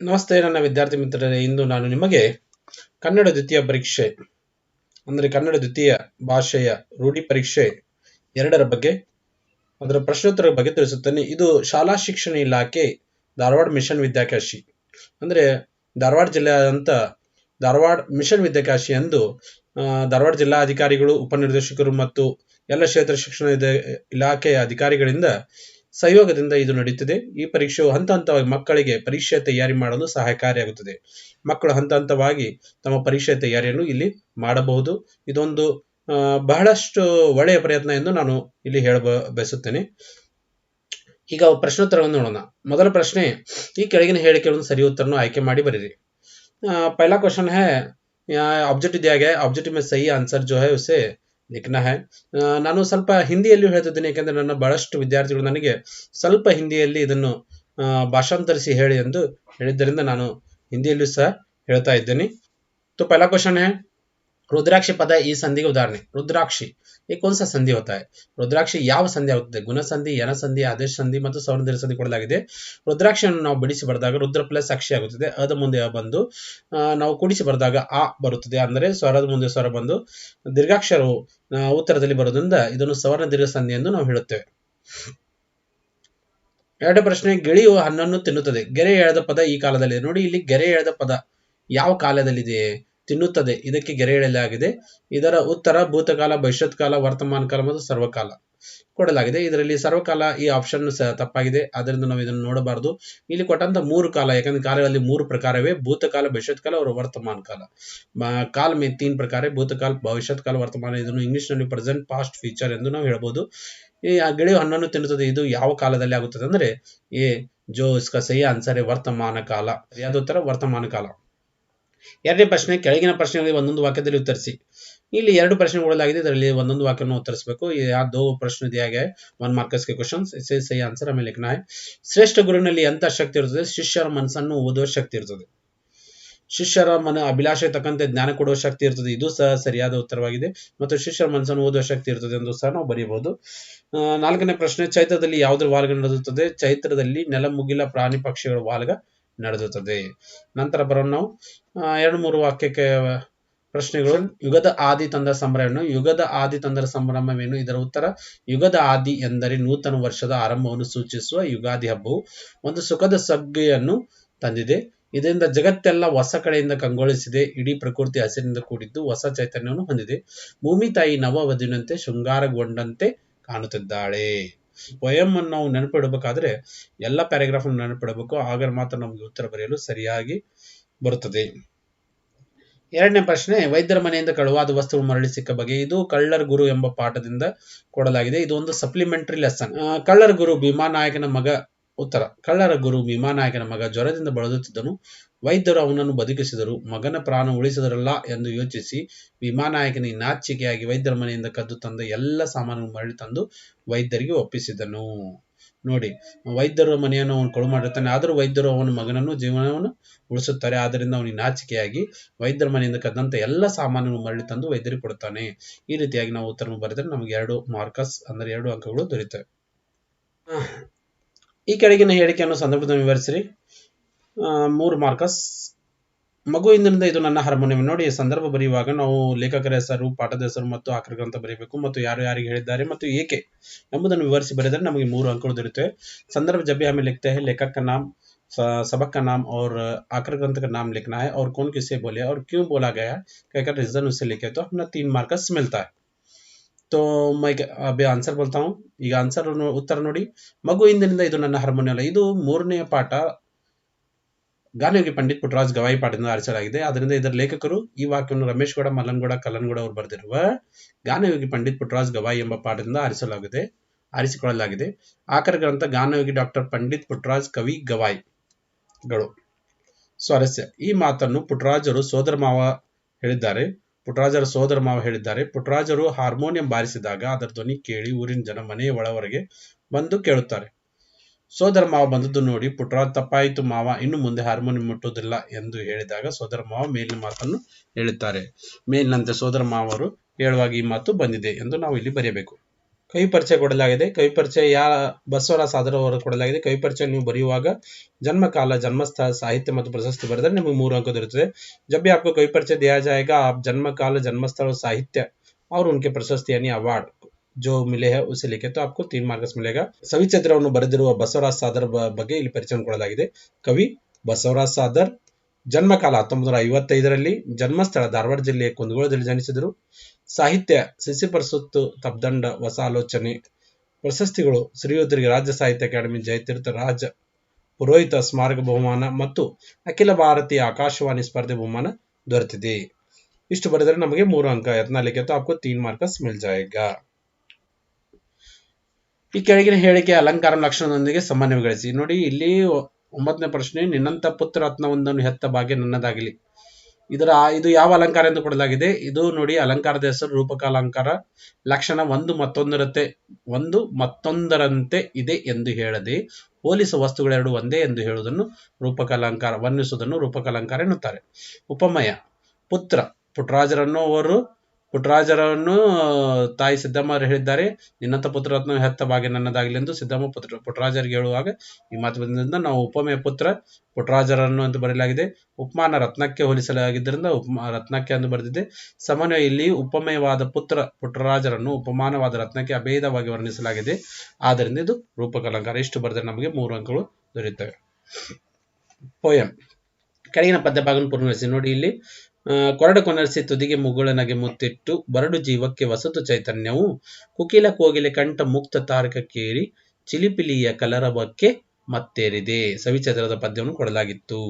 ನಮಸ್ತೆ ನನ್ನ ವಿದ್ಯಾರ್ಥಿ ಮಿತ್ರರೇ, ಇಂದು ನಾನು ನಿಮಗೆ ಕನ್ನಡ ದ್ವಿತೀಯ ಪರೀಕ್ಷೆ ಅಂದರೆ ಕನ್ನಡ ದ್ವಿತೀಯ ಭಾಷೆಯ ರೂಢಿ ಪರೀಕ್ಷೆ 2ರ ಬಗ್ಗೆ ಅದರ ಪ್ರಶ್ನೋತ್ತರ ಬಗ್ಗೆ ತಿಳಿಸುತ್ತೇನೆ. ಇದು ಶಾಲಾ ಶಿಕ್ಷಣ ಇಲಾಖೆ ಧಾರವಾಡ ಮಿಷನ್ ವಿದ್ಯಾಕಾಶಿ ಅಂದರೆ ಧಾರವಾಡ ಜಿಲ್ಲೆಯಾದಂಥ ಧಾರವಾಡ ಮಿಷನ್ ವಿದ್ಯಾಕಾಶಿ ಎಂದು ಧಾರವಾಡ ಜಿಲ್ಲಾ ಅಧಿಕಾರಿಗಳು, ಉಪನಿರ್ದೇಶಕರು ಮತ್ತು ಎಲ್ಲ ಕ್ಷೇತ್ರ ಶಿಕ್ಷಣ ಇಲಾಖೆಯ ಅಧಿಕಾರಿಗಳಿಂದ ಸಹಯೋಗದಿಂದ ಇದು ನಡೆಯುತ್ತದೆ. ಈ ಪರೀಕ್ಷೆಯು ಹಂತ ಹಂತವಾಗಿ ಮಕ್ಕಳಿಗೆ ಪರೀಕ್ಷೆ ತಯಾರಿ ಮಾಡಲು ಸಹಾಯಕಾರಿಯಾಗುತ್ತದೆ. ಮಕ್ಕಳು ಹಂತ ಹಂತವಾಗಿ ತಮ್ಮ ಪರೀಕ್ಷೆ ತಯಾರಿಯನ್ನು ಇಲ್ಲಿ ಮಾಡಬಹುದು. ಇದೊಂದು ಬಹಳಷ್ಟು ಒಳ್ಳೆಯ ಪ್ರಯತ್ನ ಎಂದು ನಾನು ಇಲ್ಲಿ ಬಯಸುತ್ತೇನೆ. ಈಗ ಪ್ರಶ್ನೋತ್ತರವನ್ನು ನೋಡೋಣ. ಮೊದಲ ಪ್ರಶ್ನೆ, ಈ ಕೆಳಗಿನ ಹೇಳಿಕೆಗಳನ್ನು ಸರಿ ಉತ್ತರವನ್ನು ಆಯ್ಕೆ ಮಾಡಿ ಬರೀರಿ. पहला क्वेश्चन है, यहाँ ऑब्जेक्टिव दिया गया है, ऑब्जेक्टिव में सही आंसर जो है उसे लिखना है. ನಾನು ಸ್ವಲ್ಪ ಹಿಂದಿಯಲ್ಲಿ ಹೇಳ್ತಿದ್ದೇನೆ, ಯಾಕೆಂದ್ರೆ ನನ್ನ ಬಹಳಷ್ಟು ವಿದ್ಯಾರ್ಥಿಗಳು ನನಗೆ ಸ್ವಲ್ಪ ಹಿಂದಿಯಲ್ಲಿ ಇದನ್ನು ಭಾಷಾಂತರಿಸಿ ಹೇಳಿ ಎಂದು ಹೇಳಿದ್ದರಿಂದ ನಾನು ಹಿಂದಿಯಲ್ಲೂ ಸಹ ಹೇಳ್ತಾ ಇದ್ದೇನೆ. तो पहला क्वेश्चन है, रुद्राक्षी पद ಈ ಸಂಧಿಗೆ ಉದಾಹರಣೆ. रुद्राक्षी ये कौन सा संधि होता है? रुद्राक्षी ಯಾವ ಸಂಧಿ ಆಗುತ್ತದೆ? ಗುಣ ಸಂಧಿ, ಯನ ಸಂಧಿ, ಆದೇಶ ಸಂಧಿ ಮತ್ತು ಸವರ್ಣ ಸಂಧಿ ಕೊಡಲಾಗಿದೆ. ರುದ್ರಾಕ್ಷಿಯನ್ನು ನಾವು ಬಿಡಿಸಿ ಬರೆದಾಗ ರುದ್ರ ಪ್ಲಸ್ ಅಕ್ಷಿ ಆಗುತ್ತದೆ. ಅದ ಮುಂದೆ ಬಂದು ನಾವು ಕೂಡಿಸಿ ಬರೆದಾಗ ಆ ಬರುತ್ತದೆ. ಅಂದರೆ ಸ್ವರದ ಮುಂದೆ ಸ್ವರ ಬಂದು ದೀರ್ಘಾಕ್ಷರವು ಉತ್ತರದಲ್ಲಿ ಬರೋದ್ರಿಂದ ಇದನ್ನು ಸವರ್ಣ ದೀರ್ಘ ಸಂಧಿ ಎಂದು ನಾವು ಹೇಳುತ್ತೇವೆ. ಎರಡನೇ ಪ್ರಶ್ನೆ, ಗಿಳಿಯು ಹಣ್ಣನ್ನು ತಿನ್ನುತ್ತದೆ. ಗೆರೆ ಎಳೆದ ಪದ ಈ ಕಾಲದಲ್ಲಿದೆ. ನೋಡಿ, ಇಲ್ಲಿ ಗೆರೆ ಎಳೆದ ಪದ ಯಾವ ಕಾಲದಲ್ಲಿದೆ? ತಿನ್ನುತ್ತದೆ, ಇದಕ್ಕೆ ಗೆರೆ ಎಳೆಯಲಾಗಿದೆ. ಇದರ ಉತ್ತರ ಭೂತಕಾಲ, ಭವಿಷ್ಯತ್ ಕಾಲ, ವರ್ತಮಾನ ಕಾಲ ಮತ್ತು ಸರ್ವಕಾಲ ಕೊಡಲಾಗಿದೆ. ಇದರಲ್ಲಿ ಸರ್ವಕಾಲ ಈ ಆಪ್ಷನ್ ತಪ್ಪಾಗಿದೆ, ಆದ್ದರಿಂದ ನಾವು ಇದನ್ನು ನೋಡಬಾರದು. ಇಲ್ಲಿ ಕೊಟ್ಟಂತ 3 ಕಾಲ, ಯಾಕಂದ್ರೆ ಕಾಲಗಳಲ್ಲಿ 3 ಪ್ರಕಾರವೇ, ಭೂತಕಾಲ, ಭವಿಷ್ಯತ್ ಕಾಲ और ವರ್ತಮಾನ ಕಾಲ. ಕಾಲ में 3 ಪ್ರಕಾರ, ಭೂತಕಾಲ, ಭವಿಷ್ಯತ್ ಕಾಲ, ವರ್ತಮಾನ. ಇದನ್ನು ಇಂಗ್ಲಿಷ್ ನಲ್ಲಿ ಪ್ರೆಸೆಂಟ್, ಪಾಸ್ಟ್, ಫ್ಯೂಚರ್ ಎಂದು ನಾವು ಹೇಳಬಹುದು. ಈ ಗಿಳಿಯು ಹಣ್ಣನ್ನು ತಿನ್ನುತ್ತದೆ, ಇದು ಯಾವ ಕಾಲದಲ್ಲಿ ಆಗುತ್ತದೆ ಅಂದ್ರೆ ये जो इसका सही आंसर है ವರ್ತಮಾನ ಕಾಲ. ಸರಿಯಾದ ಉತ್ತರ ವರ್ತಮಾನ ಕಾಲ. ಎರಡನೇ ಪ್ರಶ್ನೆ, ಕೆಳಗಿನ ಪ್ರಶ್ನೆಗಳಿಗೆ ಒಂದೊಂದು ವಾಕ್ಯದಲ್ಲಿ ಉತ್ತರಿಸಿ. ಇಲ್ಲಿ 2 ಪ್ರಶ್ನೆ ಕೊಡಲಾಗಿದೆ, ಇದರಲ್ಲಿ ಒಂದೊಂದು ವಾಕ್ಯವನ್ನು ಉತ್ತರಿಸಬೇಕು. यहाँ 2 प्रश्न दिया गया है, 1 मार्क्स के क्वेश्चन, इसे सही आंसर हमें लिखना है. ಶ್ರೇಷ್ಠ ಗುರುವಿನಲ್ಲಿ ಎಂತ ಶಕ್ತಿ ಇರುತ್ತದೆ? ಶಿಷ್ಯರ ಮನಸ್ಸನ್ನು ಓದುವ ಶಕ್ತಿ ಇರುತ್ತದೆ. ಶಿಷ್ಯರ ಅಭಿಲಾಷೆ ತಕ್ಕಂತೆ ಜ್ಞಾನ ಕೊಡುವ ಶಕ್ತಿ ಇರ್ತದೆ, ಇದು ಸಹ ಸರಿಯಾದ ಉತ್ತರವಾಗಿದೆ. ಮತ್ತು ಶಿಷ್ಯರ ಮನಸ್ಸನ್ನು ಓದುವ ಶಕ್ತಿ ಇರ್ತದೆ ಎಂದು ಸಹ ನಾವು ಬರೆಯಬಹುದು. 4ನೇ ಪ್ರಶ್ನೆ, ಚೈತ್ರದಲ್ಲಿ ಯಾವುದರ ವಾಲ್ಗ ನಡೆಯುತ್ತದೆ? ಚೈತ್ರದಲ್ಲಿ ನೆಲಮುಗಿಲ ಪ್ರಾಣಿ ಪಕ್ಷಿಗಳ ವಾಲ್ಗ ನಡೆದುತ್ತದೆ. ನಂತರ ಬರೋಣ ನಾವು 2-3 ವಾಕ್ಯಕ್ಕೆ ಪ್ರಶ್ನೆಗಳು. ಯುಗದ ಆದಿ ತಂದ ಸಂಭ್ರಮವೇನು? ಯುಗದ ಆದಿ ತಂದರ ಸಂಭ್ರಮವೇನು? ಇದರ ಉತ್ತರ, ಯುಗದ ಆದಿ ಎಂದರೆ ನೂತನ ವರ್ಷದ ಆರಂಭವನ್ನು ಸೂಚಿಸುವ ಯುಗಾದಿ ಹಬ್ಬವು ಒಂದು ಸುಖದ ಸಗ್ಗೆಯನ್ನು ತಂದಿದೆ. ಇದರಿಂದ ಜಗತ್ತೆಲ್ಲ ಹೊಸ ಕಡೆಯಿಂದ ಕಂಗೊಳಿಸಿದೆ. ಇಡೀ ಪ್ರಕೃತಿ ಹಸಿರಿನಿಂದ ಕೂಡಿದ್ದು ಹೊಸ ಚೈತನ್ಯವನ್ನು ಹೊಂದಿದೆ. ಭೂಮಿ ತಾಯಿ ನವವಧುವಿನಂತೆ ಶೃಂಗಾರಗೊಂಡಂತೆ ಕಾಣುತ್ತಿದ್ದಾಳೆ. ಪೊಯಂ ಅನ್ನು ನಾವು ನೆನಪಿಡಬೇಕಾದ್ರೆ ಎಲ್ಲ ಪ್ಯಾರಾಗ್ರಾಫ್ ನೆನಪಿಡಬೇಕು, ಆಗ ಮಾತ್ರ ನಮಗೆ ಉತ್ತರ ಬರೆಯಲು ಸರಿಯಾಗಿ ಬರುತ್ತದೆ. ಎರಡನೇ ಪ್ರಶ್ನೆ, ವೈದ್ಯರ ಮನೆಯಿಂದ ಕಳುವಾದ ವಸ್ತುಗಳು ಮರಳಿ ಸಿಕ್ಕ ಬಗೆ. ಇದು ಕಳ್ಳರ ಗುರು ಎಂಬ ಪಾಠದಿಂದ ಕೊಡಲಾಗಿದೆ. ಇದು ಒಂದು ಸಪ್ಲಿಮೆಂಟರಿ ಲೆಸನ್. ಕಳ್ಳರ ಗುರು ಭೀಮಾನಾಯಕನ ಮಗ. ಉತ್ತರ, ಕಳ್ಳರ ಗುರು ಭೀಮಾನಾಯಕನ ಮಗ ಜ್ವರದಿಂದ ಬಳಲುತ್ತಿದ್ದನು. ವೈದ್ಯರು ಅವನನ್ನು ಬದುಕಿಸಿದರು. ಮಗನ ಪ್ರಾಣ ಉಳಿಸಿದರಲ್ಲ ಎಂದು ಯೋಚಿಸಿ ಭೀಮಾನಾಯಕನಿಗೆ ನಾಚಿಕೆಯಾಗಿ ವೈದ್ಯರ ಮನೆಯಿಂದ ಕದ್ದು ತಂದ ಎಲ್ಲ ಸಾಮಾನು ಮರಳಿ ತಂದು ವೈದ್ಯರಿಗೆ ಒಪ್ಪಿಸಿದನು. ನೋಡಿ, ವೈದ್ಯರ ಮನೆಯನ್ನು ಅವನು ಕಳು ಮಾಡಿರ್ತಾನೆ, ಆದರೂ ವೈದ್ಯರು ಅವನ ಮಗನನ್ನು ಜೀವನವನ್ನು ಉಳಿಸುತ್ತಾರೆ. ಆದ್ದರಿಂದ ಅವನಿಗೆ ನಾಚಿಕೆಯಾಗಿ ವೈದ್ಯರ ಮನೆಯಿಂದ ಕದ್ದಂತ ಎಲ್ಲ ಸಾಮಾನುಗಳನ್ನು ಮರಳಿ ತಂದು ವೈದ್ಯರಿಗೆ ಕೊಡುತ್ತಾನೆ. ಈ ರೀತಿಯಾಗಿ ನಾವು ಉತ್ತರವನ್ನು ಬರೆದರೆ ನಮಗೆ 2 ಮಾರ್ಕಸ್ ಅಂದರೆ 2 ಅಂಕಗಳು ದೊರೆಯುತ್ತವೆ. ಈ ಕೆಳಗಿನ ಹೇಳಿಕೆಯನ್ನು ಸಂದರ್ಭದಲ್ಲಿ ವಿವರಿಸಿರಿ. 3 ಮಾರ್ಕಸ್. ಮಗು ಇಂದಿನಿಂದ ಇದು ನನ್ನ ಹಾರ್ಮೋನಿಯಂ. ನೋಡಿ, ಸಂದರ್ಭ ಬರೆಯುವಾಗ ನಾವು ಲೇಖಕರ ಹೆಸರು, ಪಾಠದ ಹೆಸರು ಮತ್ತು ಆಕೃತಿ ಅಂತ ಬರೀಬೇಕು, ಮತ್ತು ಯಾರು ಯಾರಿಗೆ ಹೇಳಿದ್ದಾರೆ ಮತ್ತು ಏಕೆ ಎಂಬುದನ್ನು ವಿವರಿಸಿ ಬರೆದರೆ ನಮಗೆ 3 ಅಂಕಗಳು ದೊರೆಯುತ್ತವೆ. संदर्भ जब भी हमें लिखते हैं, लेखक का नाम, सबक का नाम और आकर ग्रंथ का नाम लिखना है और कौन किसे बोले और क्यों बोला गया कहकर रीजन उसे लिखे तो अपना 3 मार्क्स मिलता है. तो मैं अभी आंसर बोलता हूँ. ಈಗ ಆನ್ಸರ್ ಉತ್ತರ ನೋಡಿ. ಮಗು ಇಂದಿನಿಂದ ಇದು ನನ್ನ ಹಾರ್ಮೋನಿಯಂ. ಇದು 3ನೇ ಪಾಠ, ಗಾನಯೋಗಿ ಪಂಡಿತ್ ಪುಟ್ಟರಾಜ್ ಗವಾಯಿ ಪಾಠದಿಂದ ಆರಿಸಲಾಗಿದೆ. ಆದ್ದರಿಂದ ಇದರ ಲೇಖಕರು ಈ ವಾಕ್ಯವನ್ನು ರಮೇಶ್ ಗೌಡ, ಮಲ್ಲನಗೌಡ, ಕಲ್ಲನಗೌಡ ಅವರು ಬರೆದಿರುವ ಗಾನಯೋಗಿ ಪಂಡಿತ್ ಪುಟ್ಟರಾಜ್ ಗವಾಯಿ ಎಂಬ ಪಾಠದಿಂದ ಆರಿಸಿಕೊಳ್ಳಲಾಗಿದೆ. ಆಕರ ಗ್ರಂಥ ಗಾನಯೋಗಿ ಡಾಕ್ಟರ್ ಪಂಡಿತ್ ಪುಟ್ಟರಾಜ್ ಕವಿ ಗವಾಯಿಗಳು. ಸ್ವಾರಸ್ಯ, ಈ ಮಾತನ್ನು ಪುಟ್ಟರಾಜರ ಸೋದರ ಮಾವ ಹೇಳಿದ್ದಾರೆ. ಪುಟ್ಟರಾಜರು ಹಾರ್ಮೋನಿಯಂ ಬಾರಿಸಿದಾಗ ಅದರ ಧ್ವನಿ ಕೇಳಿ ಊರಿನ ಜನ ಮನೆಯ ಒಳವರೆಗೆ ಬಂದು ಕೇಳುತ್ತಾರೆ. ಸೋದರ ಮಾವ ಬಂದದ್ದು ನೋಡಿ ಪುಟ್ಟರಾಜ್, ತಪ್ಪಾಯಿತು ಮಾವ, ಇನ್ನು ಮುಂದೆ ಹಾರ್ಮೋನಿಯಂ ಮುಟ್ಟುವುದಿಲ್ಲ ಎಂದು ಹೇಳಿದಾಗ ಸೋದರ ಮಾವ ಮೇಲಿನ ಮಾತನ್ನು ಹೇಳುತ್ತಾರೆ. ಮೇಲಿನಂತೆ ಸೋದರ ಮಾವರು ಹೇಳುವಾಗ ಈ ಮಾತು ಬಂದಿದೆ ಎಂದು ನಾವು ಇಲ್ಲಿ ಬರೆಯಬೇಕು. ಕವಿ ಪರಿಚಯ ಕೊಡಲಾಗಿದೆ. ಕವಿ ಪರಿಚಯ ಬಸವರಾಜ ಸಾದರ್ ಅವರು ಕೊಡಲಾಗಿದೆ. ಕವಿ ಪರಿಚಯ ನೀವು ಬರೆಯುವಾಗ जन्मकाल, जन्मस्थल, साहित्य ಮತ್ತು ಪ್ರಶಸ್ತಿ ಬರೆದರೆ ನಿಮಗೆ 3 अंक ದೊರೆಯುತ್ತದೆ. जब भी आपको कवि परिचय दिया जाएगा, आप जन्मकाल, जन्मस्थल और साहित्य और उनके प्रशस्ति यानी अवार्ड जो मिले हैं उसे लिखे तो आपको 3 मार्क्स मिलेगा. ಸವಿಚರಿತ್ರವನ್ನು ಬರೆದಿರುವ ಬಸವರಾಜ ಸಾದರ್ ಬಗ್ಗೆ ಇಲ್ಲಿ ಪರಿಚಯ ಕೊಡಲಾಗಿದೆ. ಕವಿ ಬಸವರಾಜ ಸಾದರ್, ಜನ್ಮಕಾಲ 1955ರಲ್ಲಿ, ಜನ್ಮಸ್ಥಳ ಧಾರವಾಡ ಜಿಲ್ಲೆಯ ಕುಂದಗೋಳದಲ್ಲಿ ಜನಿಸಿದರು. ಸಾಹಿತ್ಯ ಸಿಸಿಪರ್ಸುತ್ತು ತಬ್ದಂಡ ಹೊಸ ಆಲೋಚನೆ. ಪ್ರಶಸ್ತಿಗಳು ಶ್ರೀಯುತರಿಗೆ ರಾಜ್ಯ ಸಾಹಿತ್ಯ ಅಕಾಡೆಮಿ ಜಯತೀರ್ಥ ರಾಜ ಪುರೋಹಿತ ಸ್ಮಾರಕ ಬಹುಮಾನ ಮತ್ತು ಅಖಿಲ ಭಾರತೀಯ ಆಕಾಶವಾಣಿ ಸ್ಪರ್ಧೆ ಬಹುಮಾನ ದೊರೆತಿದೆ. ಇಷ್ಟು ಬರೆದರೆ ನಮಗೆ 3 अंक. इतना लिखे तो आपको 3 मार्क्स मिल जाएगा. ಈ ಕೆಳಗಿನ ಹೇಳಿಕೆ ಅಲಂಕಾರ ಲಕ್ಷಣದೊಂದಿಗೆ ಸಮನ್ವಯಗೊಳಿಸಿ. ನೋಡಿ ಇಲ್ಲಿ 9ನೇ ಪ್ರಶ್ನೆ, ನಿನ್ನಂತ ಪುತ್ರ ರತ್ನವೊಂದನ್ನು ಹೆತ್ತ ಭಾಗ್ಯ ನನ್ನದಾಗಲಿ. ಇದು ಯಾವ ಅಲಂಕಾರ ಎಂದು ಕೊಡಲಾಗಿದೆ. ಇದು ನೋಡಿ ಅಲಂಕಾರದ ಹೆಸರು ರೂಪಕ ಅಲಂಕಾರ. ಲಕ್ಷಣ ಒಂದು ಮತ್ತೊಂದರಂತೆ ಇದೆ ಎಂದು ಹೇಳದೆ ಹೋಲಿಸುವ ವಸ್ತುಗಳೆರಡು ಒಂದೇ ಎಂದು ಹೇಳುವುದನ್ನು ರೂಪಕ ಅಲಂಕಾರ, ವರ್ಣಿಸುವುದನ್ನು ರೂಪಕ ಅಲಂಕಾರ ಎನ್ನುತ್ತಾರೆ. ಉಪಮೇಯ, ಪುಟ್ಟರಾಜರನ್ನು ತಾಯಿ ಸಿದ್ದಮ್ಮ ಹೇಳಿದ್ದಾರೆ, ನಿನ್ನಂತ ಪುತ್ರರತ್ನ ಹೆತ್ತ ಭಾಗ್ಯ ನನ್ನದಾಗಲಿ ಎಂದು ಸಿದ್ದಮ್ಮ ಪುಟ್ಟರಾಜರಿಗೆ ಹೇಳುವಾಗ ಈ ಮಾತು ಬಂದಿದ್ದರಿಂದ ನಾವು ಉಪಮೇಯ ಪುತ್ರ ಪುಟ್ಟರಾಜರನ್ನು ಅಂತ ಬರೆಯಲಾಗಿದೆ. ಉಪಮಾನ ರತ್ನಕ್ಕೆ ಹೋಲಿಸಲಾಗಿದ್ದರಿಂದ ರತ್ನಕ್ಕೆ ಎಂದು ಬರೆದಿದೆ. ಸಮನ್ವಯ, ಇಲ್ಲಿ ಉಪಮೇಯವಾದ ಪುಟ್ಟರಾಜರನ್ನು ಉಪಮಾನವಾದ ರತ್ನಕ್ಕೆ ಅಭೇದವಾಗಿ ವರ್ಣಿಸಲಾಗಿದೆ, ಆದ್ದರಿಂದ ಇದು ರೂಪಕ ಅಲಂಕಾರ. ಇಷ್ಟು ಬರೆದರೆ ನಮಗೆ 3 ಅಂಕಗಳು ದೊರೆಯುತ್ತವೆ. ಪೋಯಂ, ಕೆಳಗಿನ ಪದ್ಯ ಭಾಗವನ್ನು ಪೂರ್ಣಗೊಳಿಸಿ. ನೋಡಿ ಇಲ್ಲಿ ಕೊರಡು ಕೊನರಿಸಿ ತುದಿಗೆ ಮುಗುಳನಗೆ ಮುತ್ತಿಟ್ಟು ಬರಡು ಜೀವಕ್ಕೆ ವಸತು ಚೈತನ್ಯವು ಕುಕಿಲ ಕೋಗಿಲೆ ಕಂಠ ಮುಕ್ತ ತಾರಕಕ್ಕೇರಿ ಚಿಲಿಪಿಲಿಯ ಕಲರವಕ್ಕೆ ಮತ್ತೇರಿದೆ. ಸವಿಚಂದ್ರದ ಪದ್ಯವನ್ನು ಕೊಡಲಾಗಿತ್ತು.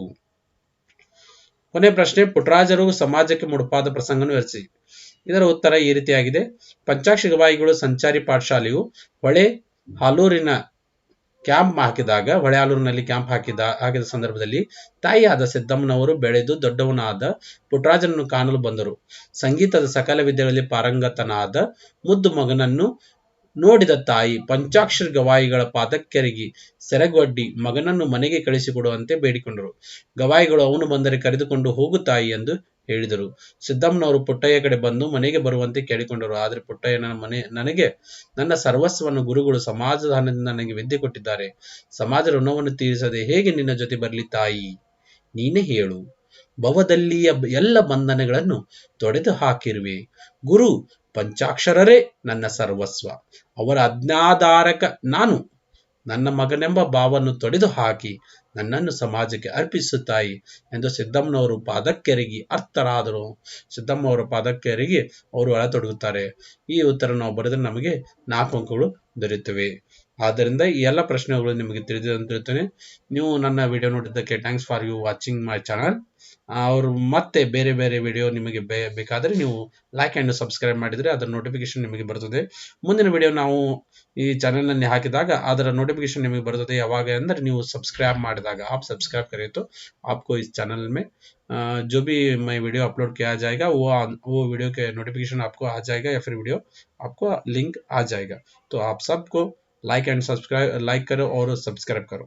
ಕೊನೆ ಪ್ರಶ್ನೆ, ಪುಟ್ಟರಾಜರು ಸಮಾಜಕ್ಕೆ ಮುಡುಪಾದ ಪ್ರಸಂಗವನ್ನು ವಿವರಿಸಿ. ಇದರ ಉತ್ತರ ಈ ರೀತಿಯಾಗಿದೆ. ಪಂಚಾಕ್ಷರಿ ಗವಾಯಿಗಳು ಸಂಚಾರಿ ಪಾಠಶಾಲೆಯು ಹೊಳೆ ಹಾಲೂರಿನಲ್ಲಿ ಕ್ಯಾಂಪ್ ಹಾಕಿದ ಸಂದರ್ಭದಲ್ಲಿ ತಾಯಿಯಾದ ಸಿದ್ದಮ್ಮನವರು ಬೆಳೆದು ದೊಡ್ಡವನಾದ ಪುಟ್ಟರಾಜನನ್ನು ಕಾಣಲು ಬಂದರು. ಸಂಗೀತದ ಸಕಲ ವಿದ್ಯೆಗಳಲ್ಲಿ ಪಾರಂಗತನಾದ ಮುದ್ದು ಮಗನನ್ನು ನೋಡಿದ ತಾಯಿ ಪಂಚಾಕ್ಷರಿ ಗವಾಯಿಗಳ ಪಾದಕ್ಕೆರಗಿ ಸೆರಗೊಡ್ಡಿ ಮಗನನ್ನು ಮನೆಗೆ ಕಳಿಸಿಕೊಡುವಂತೆ ಬೇಡಿಕೊಂಡರು. ಗವಾಯಿಗಳು ಅವನು ಬಂದರೆ ಕರೆದುಕೊಂಡು ಹೋಗು ತಾಯಿ ಎಂದು ಹೇಳಿದರು. ಸಿದ್ದಮ್ಮನವರು ಪುಟ್ಟಯ್ಯ ಕಡೆ ಬಂದು ಮನೆಗೆ ಬರುವಂತೆ ಕೇಳಿಕೊಂಡರು. ಆದರೆ ಪುಟ್ಟಯ್ಯ ನನಗೆ ನನ್ನ ಸರ್ವಸ್ವವನ್ನು ಗುರುಗಳು ಸಮಾಜದ ಹಣದಿಂದ ನನಗೆ ವಿದ್ಯೆ ಕೊಟ್ಟಿದ್ದಾರೆ. ಸಮಾಜದ ಋಣವನ್ನು ತೀರಿಸದೆ ಹೇಗೆ ನಿನ್ನ ಜೊತೆ ಬರಲಿ ತಾಯಿ, ನೀನೇ ಹೇಳು. ಭವದಲ್ಲಿಯ ಎಲ್ಲ ಬಂಧನಗಳನ್ನು ತೊಡೆದು ಹಾಕಿರುವೆ. ಗುರು ಪಂಚಾಕ್ಷರರೇ ನನ್ನ ಸರ್ವಸ್ವ. ಅವರ ಅಜ್ಞಾಧಾರಕ ನಾನು. ನನ್ನ ಮಗನೆಂಬ ಭಾವವನ್ನು ತೊಡೆದು ಹಾಕಿ ನನ್ನನ್ನು ಸಮಾಜಕ್ಕೆ ಅರ್ಪಿಸುತ್ತಾಯಿ ಎಂದು ಸಿದ್ದಮ್ಮನವರು ಪಾದಕ್ಕೆರಗಿ ಅರ್ಥರಾದರು. ಸಿದ್ದಮ್ಮವರ ಪಾದಕ್ಕೆರಗಿ ಅವರು ಅಳತೊಡಗುತ್ತಾರೆ. ಈ ಉತ್ತರ ನಾವು ಬರೆದರೆ ನಮಗೆ 4 ಅಂಕಗಳು ದೊರೆಯುತ್ತವೆ. ಆದ್ದರಿಂದ ಈ ಎಲ್ಲ ಪ್ರಶ್ನೆಗಳು ನಿಮಗೆ ತಿಳಿದಿರುತ್ತೇನೆ. ನೀವು ನನ್ನ ವಿಡಿಯೋ ನೋಡಿದ್ದಕ್ಕೆ thanks for you watching my channel. ಅವರು ಮತ್ತೆ ಬೇರೆ ಬೇರೆ ವಿಡಿಯೋ ನಿಮಗೆ ಬೇಕಾದರೆ ನೀವು ಲೈಕ್ ಆ್ಯಂಡ್ ಸಬ್ಸ್ಕ್ರೈಬ್ ಮಾಡಿದರೆ ಅದರ ನೋಟಿಫಿಕೇಶನ್ ನಿಮಗೆ ಬರುತ್ತದೆ. ಮುಂದಿನ ವಿಡಿಯೋ ನಾವು ಈ ಚಾನಲ್ನಲ್ಲಿ ಹಾಕಿದಾಗ ಅದರ ನೋಟಿಫಿಕೇಶನ್ ನಿಮಗೆ ಬರುತ್ತದೆ. ಯಾವಾಗ ಅಂದರೆ ನೀವು ಸಬ್ಸ್ಕ್ರೈಬ್ ಮಾಡಿದಾಗ. आप सब्सक्राइब करें तो आपको इस चैनल में जो भी मैं वीडियो अपलोड किया जाएगा वो वीडियो के नोटिफिकेशन आपको आ जाएगा या फिर वीडियो आपको लिंक आ जाएगा. तो आप सबको लाइक करो और सब्सक्राइब करो.